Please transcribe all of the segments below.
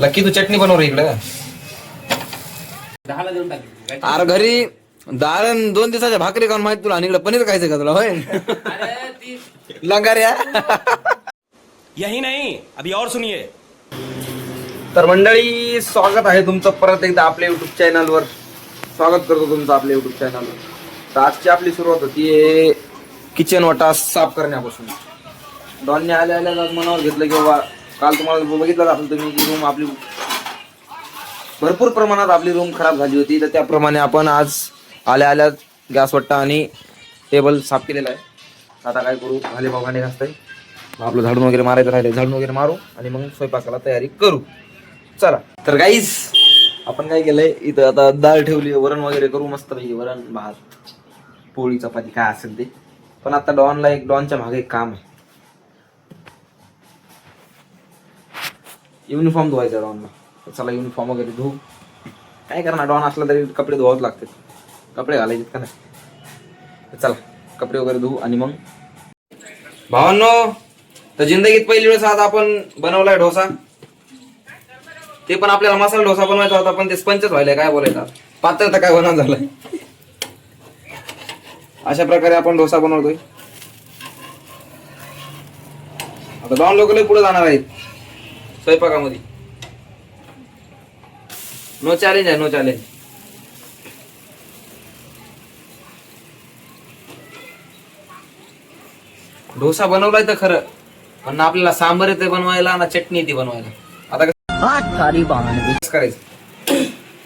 Lucky तू चटणी बनव रे इकडं. 10ला देऊन टाक. अरे घरी डाळ 2 दिवसाच्या भाकरी खाऊन माहित तुला आणि इकडे पनीर खायचं का तुला होय? अरे ती लंगाऱ्या. यही नहीं अभी और सुनिए. तर मंडळी स्वागत आहे तुमचं परत एकदा आपल्या युट्यूब चॅनलवर. स्वागत करतो तुमचं आपल्या युट्यूब चॅनलवर. तर आजची आपली सुरुवात होती किचन वाटा साफ करण्यापासून. डॉनने आल्या आल्या मनावर घेतलं की बाबा काल तुम्हाला बघितलं असेल तुम्ही की रूम आपली भरपूर प्रमाणात आपली रूम खराब झाली होती. तर त्याप्रमाणे आपण आज आल्या आल्या गॅस वट्टा आणि टेबल साफ केलेला आहे. आता काय करू, झाले भांडे घासताय, आपलं झाडून वगैरे मारायचं राहिले, झाडून वगैरे मारू आणि मग स्वयंपाकाला तयारी करू. चला तर गाईस आपण काय केलंय इथं आता डाळ ठेवली, वरण वगैरे करू मस्त पैकी. वरण भात पोळी चपाती काय असेल ते. पण आता डॉनच्या मागे एक काम आहे. युनिफॉर्म धुवायचा डॉनला. चला युनिफॉर्म वगैरे धुवू. काय करणार, डॉन असला तरी कपडे धुवावच लागतात, कपडे घालायचे का नाही. चला कपडे वगैरे धुवू आणि मग भावांनो तर जिंदगीत पहिली वेळेस आज आपण बनवलाय डोसा. ते पण आपल्याला मसाला डोसा बनवायचा होता पण ते स्पंचच व्हायला काय बोलायचं, पातळ तर काय बनवून झालंय. अशा प्रकारे आपण डोसा बनवतोय. आता डॉन लोक लय पुढे जाणार आहेत स्वयंपाकामध्ये. नो चॅलेंज आहे, नो चॅलेंज. डोसा बनवलाय तर खरं, पण ना आपल्याला सांबर येते बनवायला ना चटणी येते बनवायला. आता कसं करायचं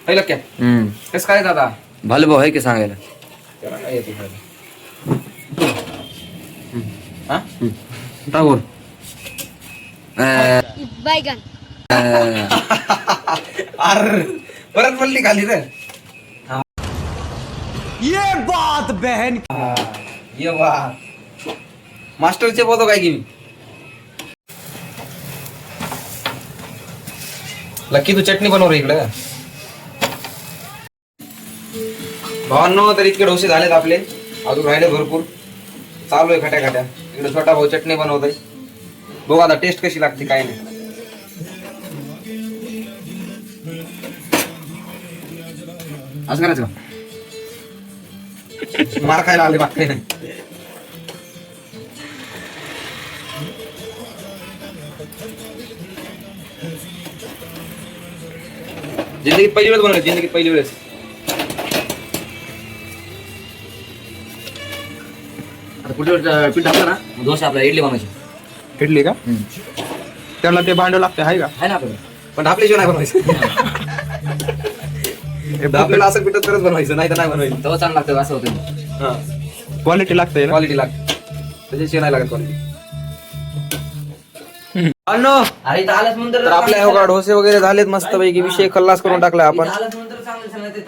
हे लक्या, कसं करायचं आता भालू भाऊ आहे की सांगायला त्याला काय येते हा टाकून अरे परत बोलली खाली रे. ये बात बहन. ये वा मास्टरचे बोलतो काय की मी. लकी तू चटणी बनव रे इकडं. भावांनो तर इतके डोसे झालेत आपले, अजून राहिले भरपूर. चालू आहे खट्या खट्या. इकडे छोटा भाऊ चटणी बनवतोय. बघू आता टेस्ट कशी लागते काय नाही. असं करायचं का, मार खायला आले बाकी नाही. जिंदगीत पहिली वेळेस बनवलं, जिंदगीत पहिली वेळेस. आता पुढच्या वेळेस पीठ टाकलं ना डोसा आपला इडली बनवायची. इडली का? त्याला ते भांडं लागते आहे का? आहे ना आपल्याला, पण ढापल्याशिवाय नाही बनवायचं. आपल्याला असं पिठच करत बनवायचं, नाही तर नाही बनवायचं. तेव्हा चांगलं लागतं असं होतं. हा क्वालिटी लागते ना? क्वालिटी लागते, त्याच्याशिवाय नाही लागत क्वालिटी. तर आपल्या हो का डोसे वगैरे झालेत मस्त पैकी. विषय खल्लास करून टाकलाय आपण.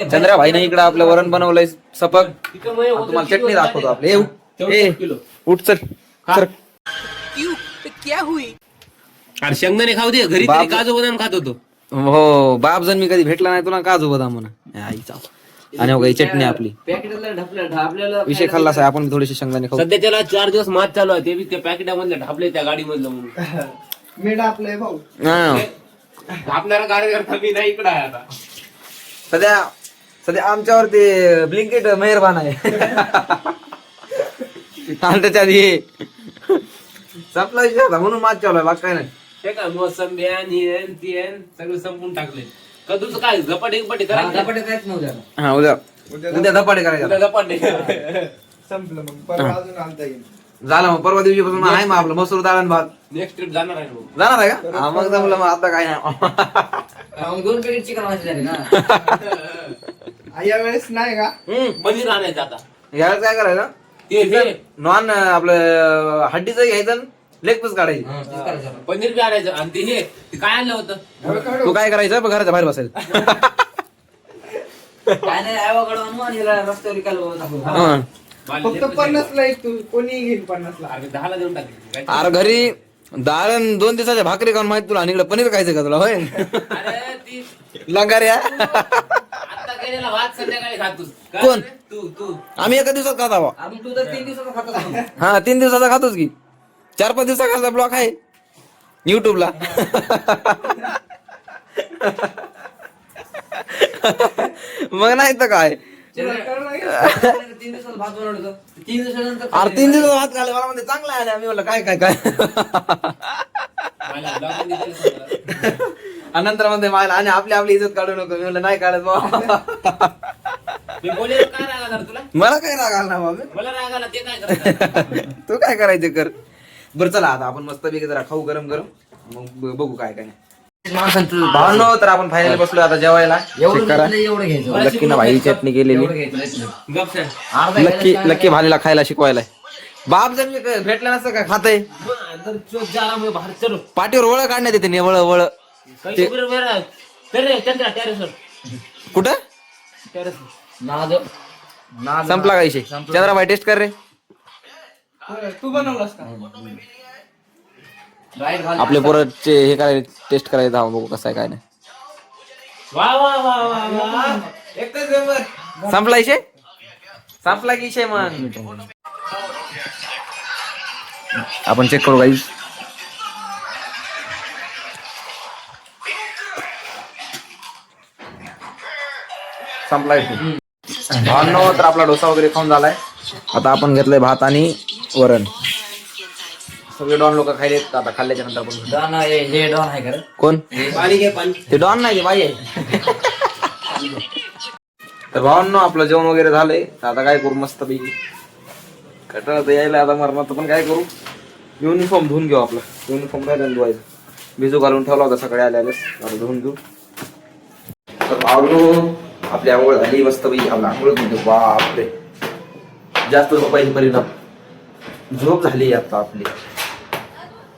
चंद्रा भाईने इकडे आपलं वरण बनवलंय सपक. तुम्हाला चटणी दाखवतो आपले. उठ चल चल. अरे शेंगदाणे खाऊ दे घरी, तरी काजू बदाम खात होतो. हो बाप जण मी कधी भेटला नाही तुला काजू बदाम म्हणा आईचा. आणि हो चटणी आपली विषय खल्लास आहे. आपण थोडेसे शेंगदाणे खाऊ. सध्या त्याला 4 दिवस मात चालू आहे, ते बी त्या पॅकेटामधले ढापले त्या गाडी मधलं म्हणून. मी डापले भाऊ. ढापणारा कार्यकर्ता मी नाही इकडे आहे आता. सध्या आमच्यावर ते ब्लिंकिट मेहरबान आहे. त्याच्यात हे संपला विषय होता म्हणून मात चालू आहे, बाकी काय नाही. ते काय मोसंबी आणि ती सगळं संपून टाकले. कधूच काय झपाटे करायचं. हा उद्या धपाटे करायचे. झपाटे संपलं मग परवा अजून आणता येईल. झालं मग परवा दिवशीपासून आहे मग आपलं मसूर डाळ आणि भात. नेक्स्ट ट्रिप जाणार आहे भाऊ. जाणार आहे का? हा मग जमलं मग आता काय नाही. 2 पॅकेट चिकन वाजले ना. या वेळेस नाही का? पनीर आणायचं आता. यावेळेस काय करायचं, ते नॉन आपलं हड्डीचं घ्यायचं, लेग पीस काढायची. पनीर बी आणायचं. आणि ते काय आणलं होतं, तू काय करायचं घराच्या बाहेर बसायचं. काय नाही ॲवोकाडो आणू आणि ह्याला रस्त्यावर विकायला टाकू. हा. फक्त 50 ला एक तू कोणी घेईल 50 ला. अरे 10ला देऊन टाकले. अरे घरी डाळ 2 दिवसाच्या भाकरी खाऊन माहित तुला आणि इकडे पनीर खायचं का तुला होय? अरे ती लंगाऱ्या. आता केलेला भात संध्याकाळी खातोस. कोण? तू आम्ही एका दिवसात खात आहोत. आम्ही तू तर 3 दिवसाचा खातो. हा 3 दिवसाचा खातोच की. 4-5 दिवसाचा ब्लॉक आहे युट्यूबला. मग नाही तर काय 3 दिवसात भात बनवलं होतं. 3 दिवसानंतर अरे 3 दिवस भात खाल्ले मला म्हणते चांगला आहे मी म्हणलं काय काय काय मला लोकांनी तरी सांगितलं. आणि नंतर म्हणते मला आणि आपली आपली इज्जत काढू नको मी म्हणलं नाही काढत बाबा मी बोलले काय राग आला रे तुला मला काय राग आला ना बाबा मला राग आला ते काय करतात तू काय करायचं कर बरं चला आता आपण मस्त पैकी जरा खाऊ गरम गरम मग बघू काय काय माणसांचं भावनो तर आपण फायनली बसलो आता जेवायला एवढं Check करा. घेतलं, एवढं घ्यायचं. लक्कीनं भाई चटणी केलेली एवढं घ्यायचं, लयच नाही. गप सर अर्धा लक्की घ्यायचं, लक्की भालीला खायला शिकवायला बाप जर मी भेटला नसतं का खातय तर चोक जाला मी बाहेर चलो पाठीवर वळ काढण्यात येते वळ वळ काही उभे उभे राहा. रे चंद्रा टेरेसवर कुठं टेरेसवर नाद नाद संपला का विषय चंद्राबाई टेस्ट कर रे राईट घाल. आपले पोराचे हे करायला टेस्ट करायचं हा बघू कसं आहे काय नाही वा वा वा वा वा संपला विषय संपला की विषय मग आपण चेक करू गाईज संपला विषय भावनो तर आपला डोसा वगैरे खाऊन झालाय आता आपण घेतलंय भात आणि वरण सगळे डॉन लोक खायलेत आता खाल्ल्याच्या नंतर आपण डॉन हे डॉन आहे का रे? कोण पाणी घे पाणी ते डॉन नाही ते बाई आहे तर भावांनो आपलं जेवण वगैरे झालंय तर आता काय करू मस्त पैकी कटाळा तर यायला आता मरणार पण काय करू युनिफॉर्म धुवून घेऊ आपला युनिफॉर्म काय त्यानं धुवायचं भिजू घालून ठेवला होता सकाळी आल्यास आता धुवून घेऊ तर भावनो आपली आंघोळ झाली मस्त पैकी आपला आंघोळ म्हणजे बापरे जास्त झोपायची परिणाम झोप झाली आता आपली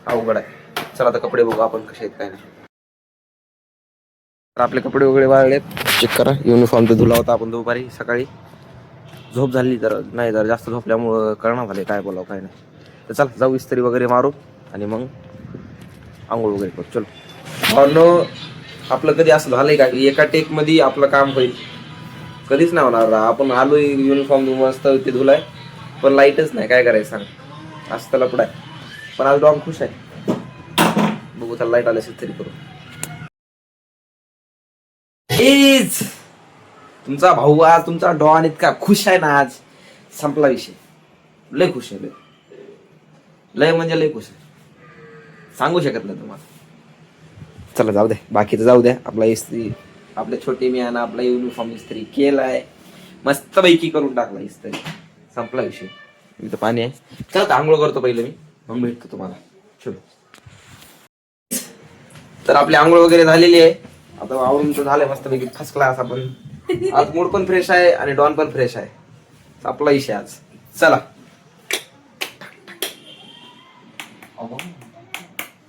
अवघड आहे चला आता कपडे बघू आपण कसे आहेत काय नाही तर आपले कपडे वगैरे वाळलेत चेक करा युनिफॉर्म तर धुला होता आपण दुपारी सकाळी झोप झाली तर नाही जर जास्त झोपल्यामुळं कळणार झाले काय बोलावं काय नाही तर चला जाऊ इस्त्री वगैरे मारू आणि मग आंघोळ वगैरे करू चलो आपलं कधी असं झालंय का की एका टेक मध्ये आपलं काम होईल कधीच नाही होणार आपण आलोय युनिफॉर्म मस्त ते धुलाय पण लाईटच नाही काय करायचं सांग असं त्याला पुढे पण आज डॉग खुश आहे बघू त्याला लाईट आल्यास तरी करू इज तुमचा भाऊ आज तुमचा डॉन इतका खुश आहे ना आज संपला विषय लय खुश आहे लय म्हणजे लय खुश आहे सांगू शकत नाही तुम्हाला चला जाऊ द्या बाकीचं जाऊ द्या आपला इस्त्री आपल्या छोटे मी आणि आपला युनिफॉर्म इस्त्री केलाय मस्त पैकी करून टाकला इस्त्री संपला विषय इथं पाणी आहे चला आंघोळ करतो पहिले मी मग भेटतो तुम्हाला चलो तर आपली आंघोळ वगैरे झालेली आहे आता आवरून तर झालंय मस्त पैकी फर्स्ट क्लास आपण आज मूड पण फ्रेश आहे आणि डॉन पण फ्रेश आहे आपला विषय आज चला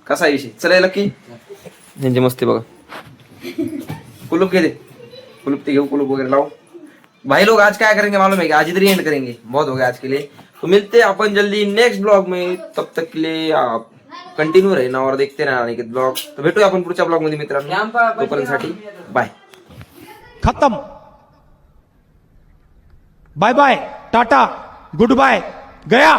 कसा विषय चला लकी यांची मस्ती बघा कुलूप घे दे कुलूप ते घेऊ कुलूप वगैरे लाओ भाई लोग आज क्या करेंगे मालूम है कि आज इधर ही एंड करेंगे बहुत हो गया आज के लिए तो मिलते हैं अपन जल्दी नेक्स्ट ब्लॉग में तब तक के लिए आप कंटिन्यू रहना और देखते रहना के ब्लॉग तो भेटूया आपण पुढच्या ब्लॉग मध्ये मित्रांनो तोपर्यंतसाठी बाय खत्म बाय बाय टाटा गुड बाय गया